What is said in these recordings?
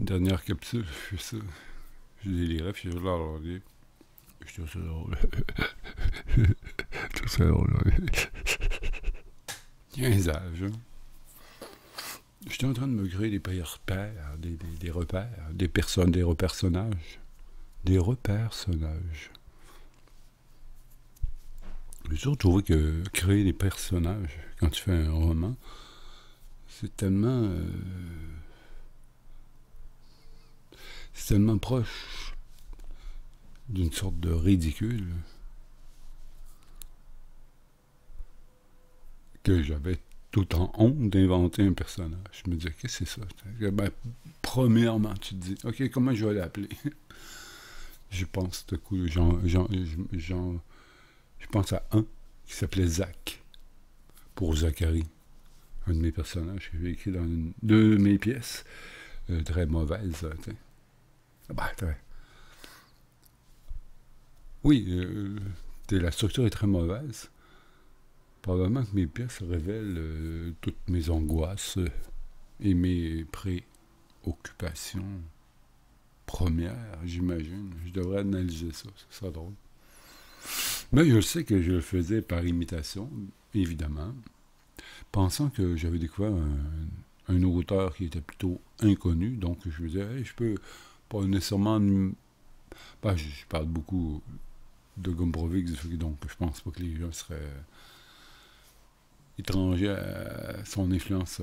Dernière capsule, je fais ça. Je délirais, puis je leur dis. Je trouve ça drôle. Tout ça drôle. 15 âges. Hein. J'étais en train de me créer des repères, des repères, des personnes, des repersonages. Des repersonages. J'ai toujours trouvé que créer des personnages, quand tu fais un roman, c'est tellement. C'est tellement proche d'une sorte de ridicule que j'avais tout en honte d'inventer un personnage. Je me disais, qu'est-ce que c'est ça? Ben, premièrement, tu te dis, OK, comment je vais l'appeler? Je pense, tout coup, je pense à un qui s'appelait Zach, pour Zachary, un de mes personnages que j'ai écrit dans une de mes pièces, très mauvaise. Ben, très. Oui, la structure est très mauvaise. Probablement que mes pièces révèlent toutes mes angoisses et mes préoccupations premières, j'imagine. Je devrais analyser ça, ça sera drôle. Mais je sais que je le faisais par imitation, évidemment, pensant que j'avais découvert un auteur qui était plutôt inconnu, donc je me disais, hey, je peux pas nécessairement. Ben, je parle beaucoup de Gombrowicz, donc je pense pas que les gens seraient étrangers à son influence.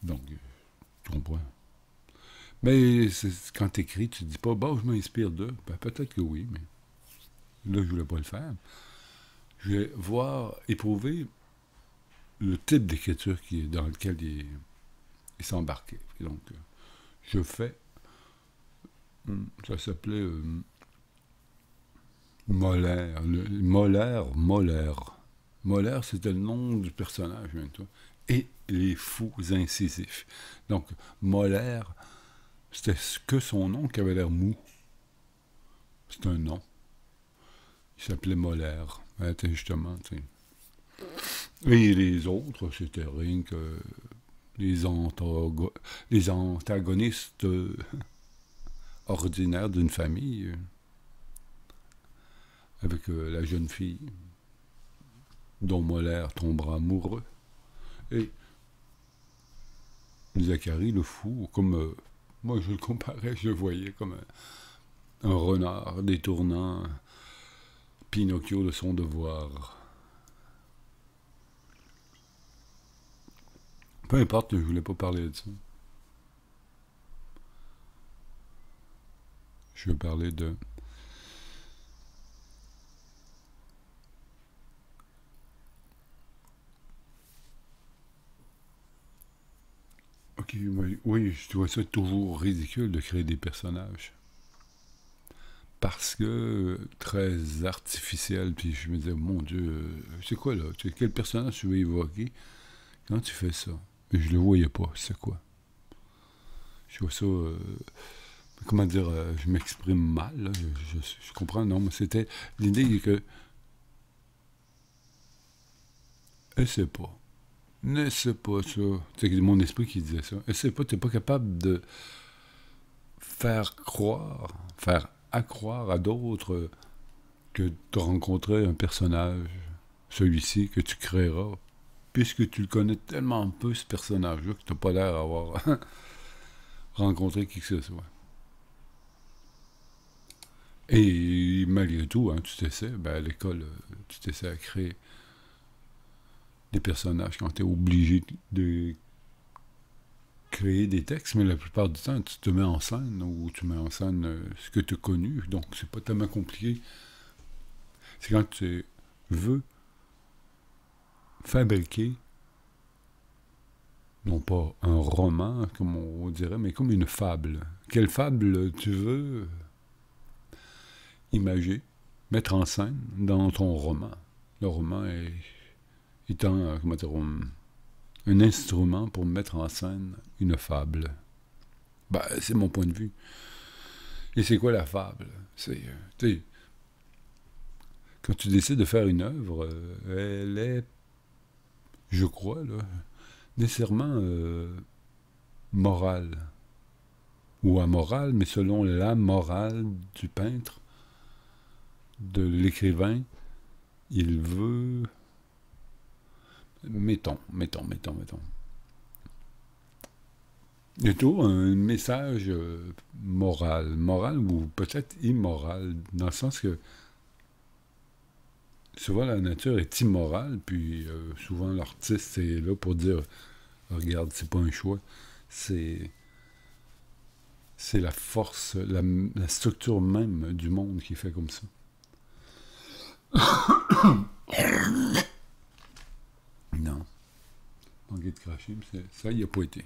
Donc, tu comprends. Mais quand tu écris, tu te dis pas, bah, je m'inspire d'eux. Ben, peut-être que oui, mais là, je voulais pas le faire. Je vais voir, éprouver le type d'écriture dans lequel il s'est embarqué. Et donc, je fais. Ça s'appelait Molaire. Molaire. Molaire, c'était le nom du personnage, toi. Et les fous incisifs. Donc, Molaire, c'était que son nom qui avait l'air mou. C'est un nom. Il s'appelait Molaire. Justement, tu sais. Et les autres, c'était rien que les, les antagonistes ordinaires d'une famille, avec la jeune fille dont Molaire tombera amoureux. Et Zachary, le fou, comme moi je le comparais, je le voyais comme un renard détournant Pinocchio de son devoir. Peu importe, je voulais pas parler de ça. Je veux parler de. Ok, oui, je trouve ça toujours ridicule de créer des personnages. Parce que très artificiel, puis je me disais, mon Dieu, c'est quoi là? Quel personnage tu veux évoquer quand tu fais ça? Mais je le voyais pas, c'est quoi? Je vois ça, comment dire, je m'exprime mal, là, je comprends, non, mais c'était l'idée que, essaie pas, n'essaie pas ça. C'est mon esprit qui disait ça. Essaie pas, t'es pas capable de faire accroire à d'autres que de rencontrer un personnage, celui-ci, que tu créeras, puisque tu le connais tellement peu, ce personnage-là, que tu n'as pas l'air d'avoir rencontré qui que ce soit. Et malgré tout, hein, tu t'essaies, ben à l'école, tu t'essaies à créer des personnages quand tu es obligé de créer des textes, mais la plupart du temps, tu te mets en scène, ou tu mets en scène ce que tu as connu, donc c'est pas tellement compliqué. C'est quand tu veux fabriquer, non pas un roman, comme on dirait, mais comme une fable. Quelle fable tu veux imager, mettre en scène dans ton roman? Le roman étant, comment dire, un instrument pour mettre en scène une fable. Ben, c'est mon point de vue. Et c'est quoi la fable? C'est, tu sais, quand tu décides de faire une œuvre, elle est, je crois, là, nécessairement morale. ou amoral, mais selon la morale du peintre, de l'écrivain, il veut... Mettons. Il y a toujours un message moral ou peut-être immoral, dans le sens que souvent la nature est immorale, puis souvent l'artiste est là pour dire regarde, c'est pas un choix, c'est la force, la structure même du monde qui fait comme ça. Non. Manquer de cracher, ça y a pas été.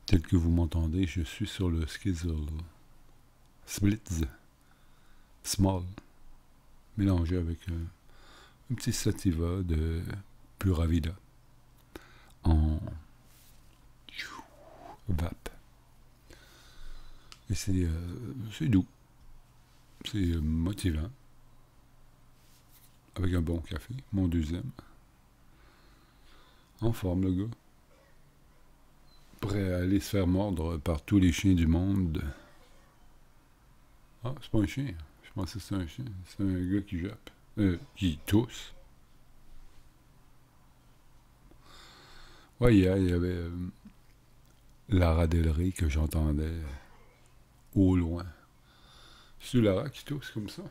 Tel que vous m'entendez, je suis sur le Skizzle. Splits. Small. Mélangé avec un petit sativa de Pura Vida. En vape. Et c'est doux. C'est motivant. Avec un bon café. Mon deuxième. En forme, le gars. Prêt à aller se faire mordre par tous les chiens du monde. Ah, c'est pas un chien. Je pensais que c'est un chien. C'est un gars qui jappe. Qui tousse. Ouais, hier, il y avait Lara Del Rey que j'entendais au loin. C'est Lara qui tousse comme ça.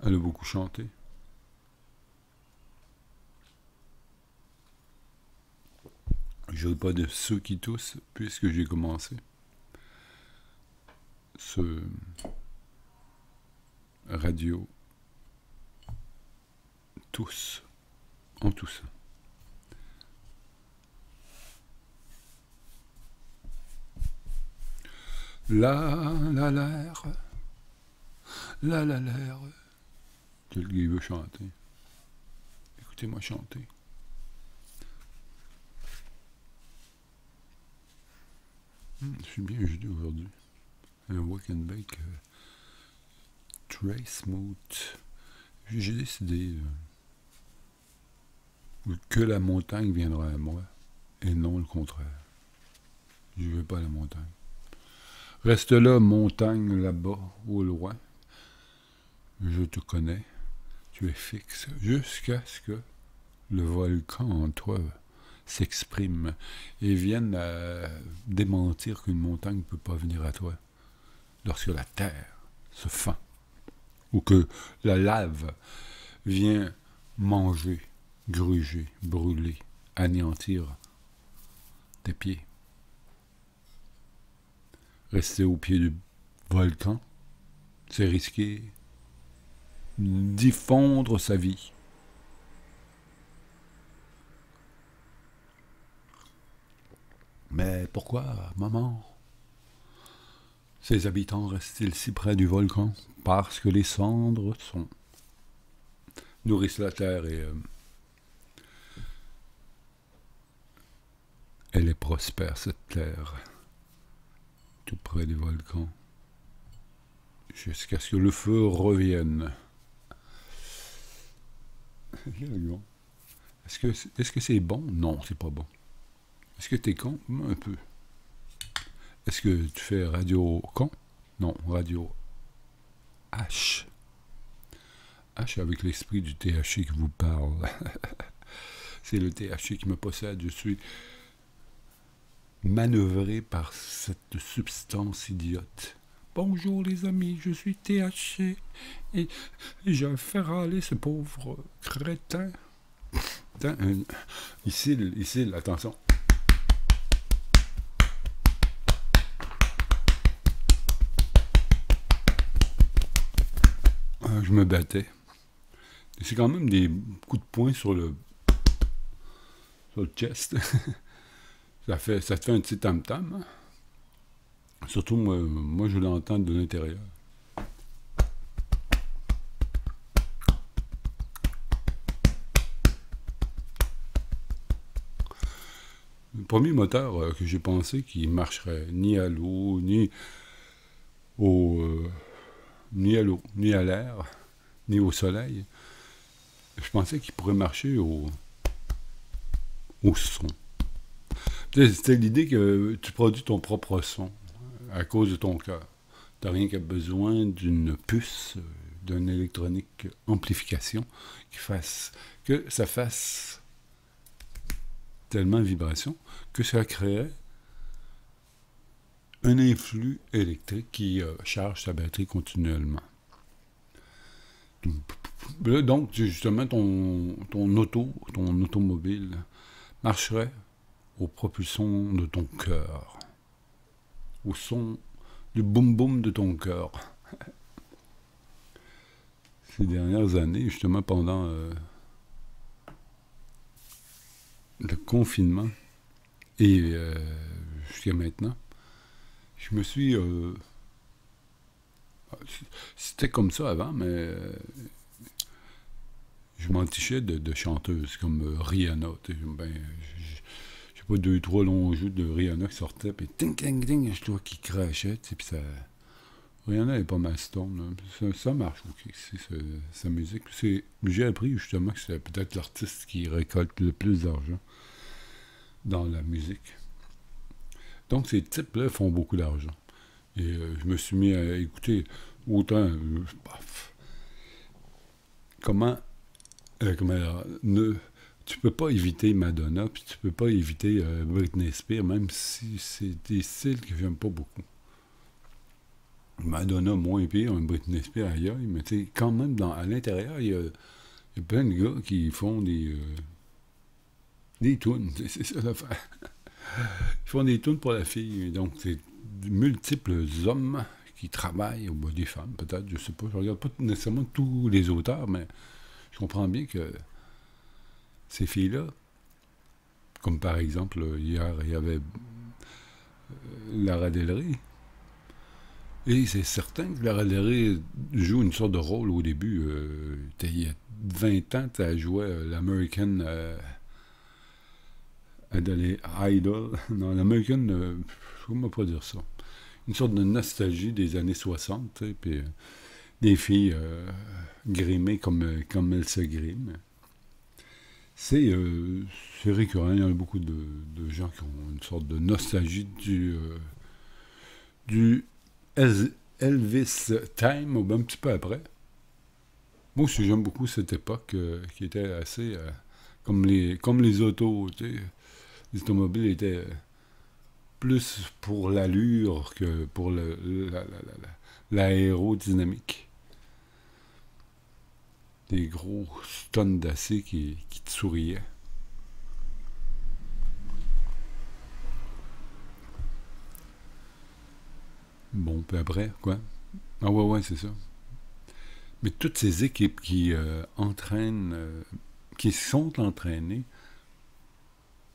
Elle a beaucoup chanté. Je ne veux pas de ceux qui toussent, puisque j'ai commencé. Ce radio tous en tous. L'air. Quel gars veut chanter. Écoutez-moi chanter. Je suis bien jeudi aujourd'hui. Un wake and bake très smooth. J'ai décidé que la montagne viendra à moi et non le contraire. Je ne veux pas la montagne. Reste là, montagne, là-bas, au loin. Je te connais. Tu es fixe jusqu'à ce que le volcan en toi s'exprime et vienne à démentir qu'une montagne ne peut pas venir à toi lorsque la terre se fend ou que la lave vient manger, gruger, brûler, anéantir tes pieds. Rester au pied du volcan, c'est risquer d'y fondre sa vie. Mais pourquoi, maman? Ces habitants restent-ils si près du volcan? Parce que les cendres nourrissent la terre et elle est prospère, cette terre, tout près du volcan, jusqu'à ce que le feu revienne. Est-ce que c'est bon? Non, c'est pas bon. Est-ce que t'es con? Un peu. Est-ce que tu fais radio con? Non, radio H. H avec l'esprit du THC qui vous parle. C'est le THC qui me possède. Je suis manœuvré par cette substance idiote. Bonjour les amis, je suis THC et je fais râler ce pauvre crétin. Ici, attention. Je me battais. C'est quand même des coups de poing sur le chest. ça te fait un petit tam-tam. Hein? Surtout, moi, je l'entends de l'intérieur. Le premier moteur que j'ai pensé qui marcherait ni à l'eau, ni à l'air, ni au soleil, je pensais qu'il pourrait marcher au son. C'était l'idée que tu produis ton propre son à cause de ton cœur. Tu n'as rien qu'à besoin d'une puce, d'une électronique amplification que ça fasse tellement de vibrations que ça créerait un influx électrique qui charge sa batterie continuellement. Donc, justement, ton automobile marcherait au propulsion de ton cœur, au son du boum-boum de ton cœur. Ces dernières années, justement, pendant le confinement et jusqu'à maintenant, je me suis... c'était comme ça avant, mais je m'entichais de chanteuses comme Rihanna. Ben, je sais pas, 2-3 longs jeux de Rihanna qui sortaient, puis ting, ting, ting, je trouve qu'il crachait, puis ça... Rihanna est pas mal stone. Ça marche, ok. Sa musique. J'ai appris justement que c'est peut-être l'artiste qui récolte le plus d'argent dans la musique. Donc ces types-là font beaucoup d'argent. Et je me suis mis à écouter autant... comment tu peux pas éviter Madonna, puis tu peux pas éviter Britney Spears, même si c'est des styles que j'aime pas beaucoup. Madonna moins pire, un Britney Spears ailleurs, mais tu sais, quand même, à l'intérieur, il y a plein de gars qui font des tunes, c'est ça l'affaire. Ils font des tunes pour la fille, donc c'est de multiples hommes qui travaillent, ou des femmes peut-être, je sais pas, je regarde pas nécessairement tous les auteurs, mais je comprends bien que ces filles-là, comme par exemple, hier, il y avait Lara Del Rey. Et c'est certain que Lara Del Rey joue une sorte de rôle au début. Il y a 20 ans, tu as joué l'American Idol. Non, l'American, comment pas dire ça. Une sorte de nostalgie des années 60, puis des filles grimées comme elles se griment. C'est récurrent, il y a beaucoup de gens qui ont une sorte de nostalgie du Elvis Time, ou un petit peu après. Moi aussi, j'aime beaucoup cette époque qui était assez... comme les autos, tu sais. Les automobiles étaient plus pour l'allure que pour l'aérodynamique. Des gros tonnes d'acier qui te souriaient. Bon, puis après, quoi? Ah ouais, c'est ça. Mais toutes ces équipes qui entraînent, qui sont entraînées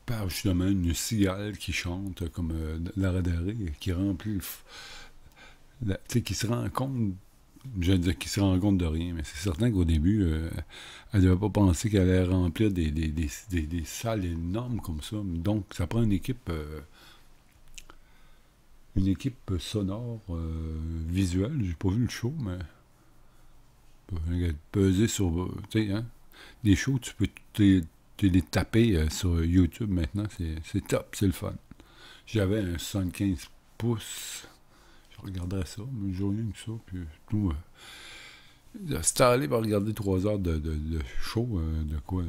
par justement une cigale qui chante comme Lara Del Rey, qui remplit tu sais, qui se rend compte, je veux dire, qui se rend compte de rien, mais c'est certain qu'au début, elle ne devait pas penser qu'elle allait remplir des salles énormes comme ça. Donc, ça prend une équipe sonore, visuelle. J'ai pas vu le show, mais peser sur, tu sais, hein, des shows, tu peux les taper sur YouTube maintenant, c'est top, c'est le fun. J'avais un 75 pouces, je regarderais ça, mais j'ai rien que ça, puis tout. C'était allé pour regarder 3 heures de show, de quoi,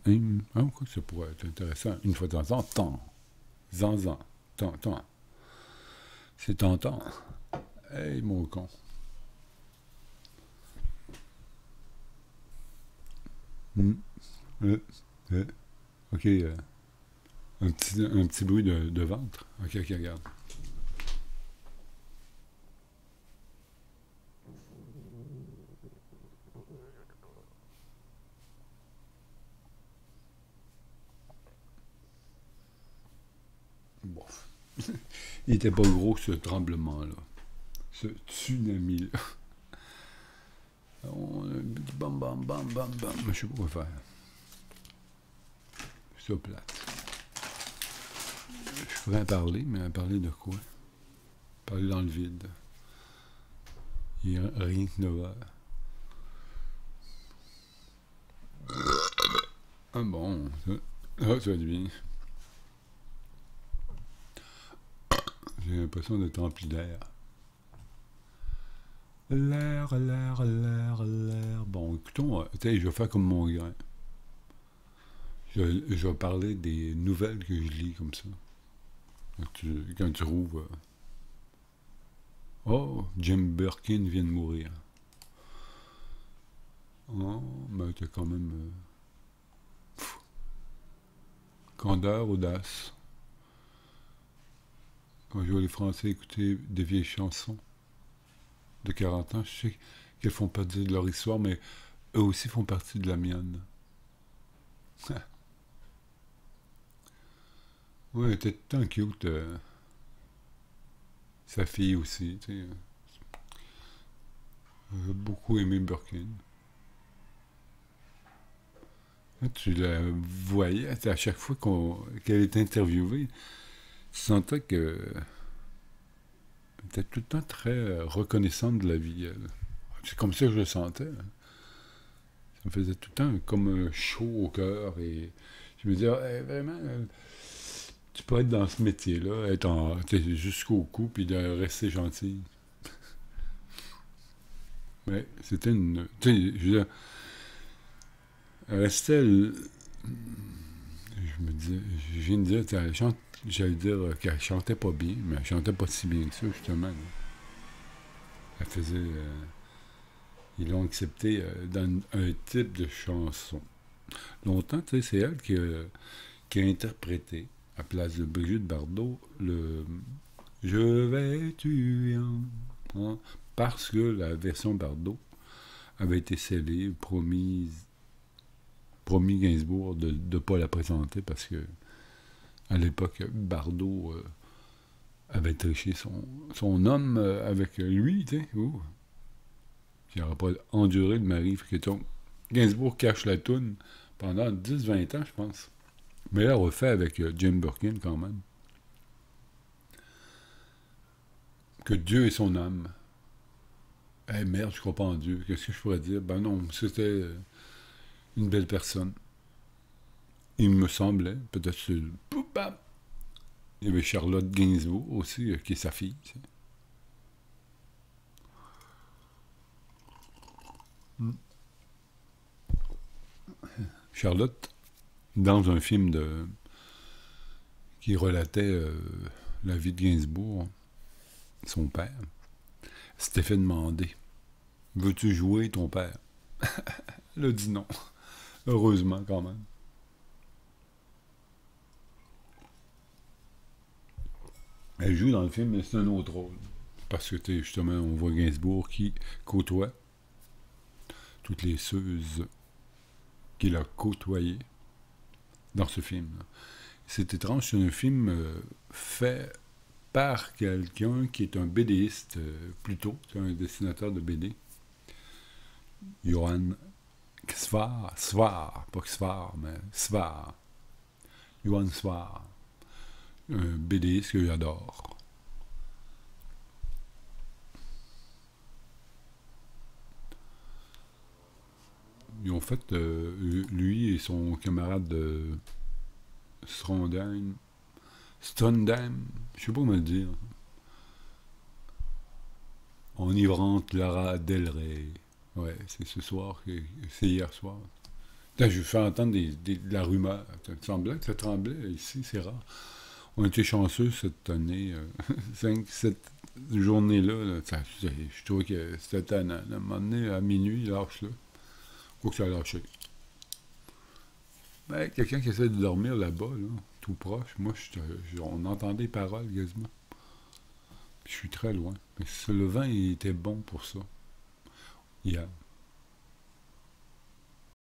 quoi que ça pourrait être intéressant, une fois de temps en temps, temps. C'est tentant. Hey, mon con. Mm. Ok, un petit bruit de ventre. Ok, regarde. Bon. Il était pas gros, ce tremblement-là. Ce tsunami-là. Bam, bam, bam, bam, bam. Je sais pas quoi faire. C'est ça plate. Je pourrais en parler, mais en parler de quoi? Parler dans le vide. Il n'y a rien que 9 heures. Ah bon, ça va être bien. l'impression d'être rempli d'air. L'air. Bon, écoutons, je vais faire comme mon grain. Je vais parler des nouvelles que je lis comme ça. Quand tu trouves... oh, Jim Birkin vient de mourir. Oh, mais t'as quand même... candeur, audace. Quand je vois les Français écouter des vieilles chansons de 40 ans, je sais qu'elles font partie de leur histoire, mais eux aussi font partie de la mienne. Ouais, elle était tant cute. Sa fille aussi, tu sais. J'ai beaucoup aimé Birkin. Tu la voyais, à chaque fois qu'elle était interviewée, tu sentais que elle était tout le temps très reconnaissante de la vie. Elle. C'est comme ça que je le sentais. Ça me faisait tout le temps comme un chaud au cœur. Et je me disais, hey, vraiment, tu peux être dans ce métier-là, être jusqu'au cou, puis de rester gentil. Mais c'était une... Tu sais, je veux dire, elle restait... Je me disais, je viens de dire, j'allais dire qu'elle chantait pas bien, mais elle chantait pas si bien que ça, justement. Là. Elle faisait... ils l'ont accepté dans un type de chanson. Longtemps, tu sais, c'est elle qui a interprété, à place de Brigitte Bardot, le Je vais tuer hein, parce que la version Bardot avait été scellée, promis Gainsbourg de ne pas la présenter parce que à l'époque, Bardot avait triché son homme avec lui, tu sais, qui n'aurait pas enduré le mari. Gainsbourg cache la toune pendant 10-20 ans, je pense. Mais là, refait avec Jim Birkin, quand même. Que Dieu est son âme. Eh merde, je crois pas en Dieu. Qu'est-ce que je pourrais dire? Ben non, c'était une belle personne. Il me semblait, peut-être sur le... Il y avait Charlotte Gainsbourg aussi, qui est sa fille. Tu sais. Charlotte, dans un film qui relatait la vie de Gainsbourg, son père, s'était fait demander veux-tu jouer ton père? Elle a dit non. Heureusement, quand même. Elle joue dans le film, mais c'est un autre rôle. Parce que, justement, on voit Gainsbourg qui côtoie toutes les ceuses qu'il a côtoyées dans ce film. C'est étrange, c'est un film fait par quelqu'un qui est un BDiste, plutôt, c'est un dessinateur de BD. Johann Svar, pas Svar, mais Svar. Johann Svar. Un BDiste que j'adore. Ils ont fait, lui et son camarade de Strondheim, je sais pas comment le dire, Enivrante Lara Del Rey. Ouais, c'est ce soir, c'est hier soir. Là, je fais entendre de la rumeur. Ça me semblait que ça tremblait ici, c'est rare. On a été chanceux cette année, cette journée-là. Là, je trouvais que c'était tannant. À un moment donné, à minuit, lâche-le. Quoi que ça a lâché. Ben, quelqu'un qui essaie de dormir là-bas, là, tout proche, moi, on entendait les paroles quasiment. Puis je suis très loin. Mais le vent, il était bon pour ça. Hier.